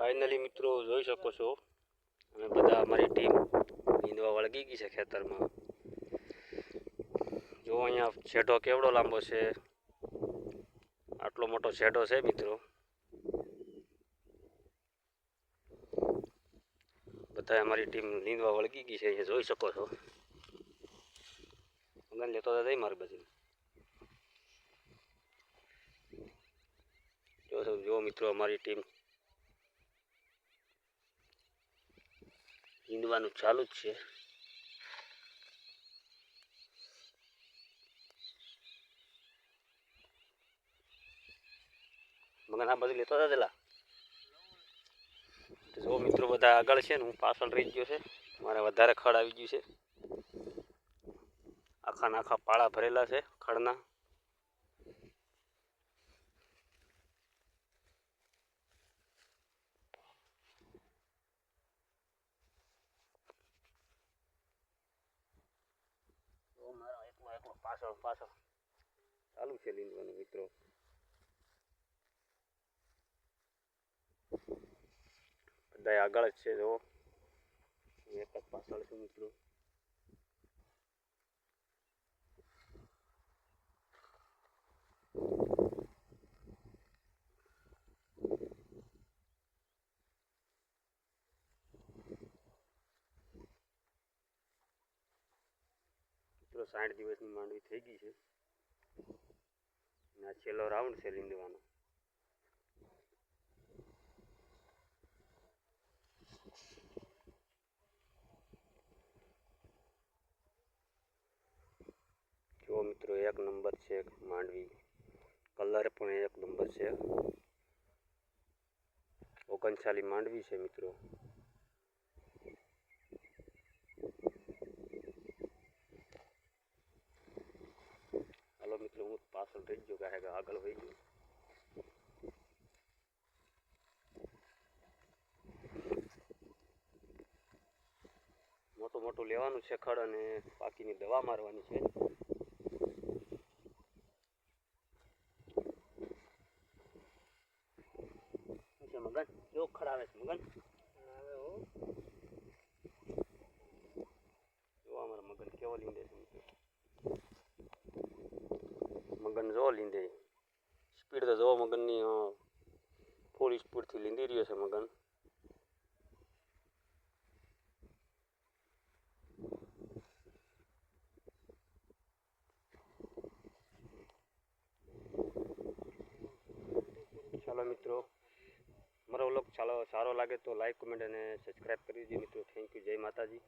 Finally મિત્રો જોઈ શકો છો અમે બધા અમારી ટીમ નીંદવા વળગી ગઈ છે ખેતરમાં। જો અહીંયા છેડો કેવડો લાંબો છે, આટલો મોટો છેડો છે મિત્રો। બધા અમારી ટીમ નીંદવા વળગી ગઈ છે, અહીંયા જોઈ શકો છો। મગન લેતો હતા મારી બાજુ જો મિત્રો અમારી ટીમ નીંદવાનું ચાલુ જ છે। મગન આ બાજુ લેતો હતા પેલા જો મિત્રો બધા આગળ છે ને હું પાછળ રહી ગયો છે, મારે વધારે ખડ આવી ગયું છે। આખા નાખા પાળા ભરેલા છે ખડના। પાછળ ચાલુ છે લીંદવાનું મિત્રો। બધા આગળ જ છે, જો એક જ પાછળ છું મિત્રો। મિત્રો 60 દિવસની માંડવી થઈ ગઈ છે, આ છેલ્લો રાઉન્ડ છે લીંદવાનો। જો મિત્રો એક નંબર છે માંડવી, કલર પણ એક નંબર છે। 39 માંડવી છે મિત્રો। હાલો મિત્રો હું પાછળ રહી ગયો, કાંઈ આગળ વહી ગયો। મોટું લેવાનું છે ખડ અને બાકીની દવા મારવાની છે। મગન કેવો ખડ આવે છે મગન, જો અમારા મગન કેવો લીંદે છે મિત્રો। મગન જો લીંદે, સ્પીડ તો જો મગનની ફૂલ સ્પીડથી લીંદી રહ્યો છે મગન। ચાલો મિત્રો મારો વ્લોગ સારો લાગે તો લાઈક, કમેન્ટ અને સબસ્ક્રાઈબ કરી દેજો મિત્રો। થેન્ક યુ, જય માતાજી।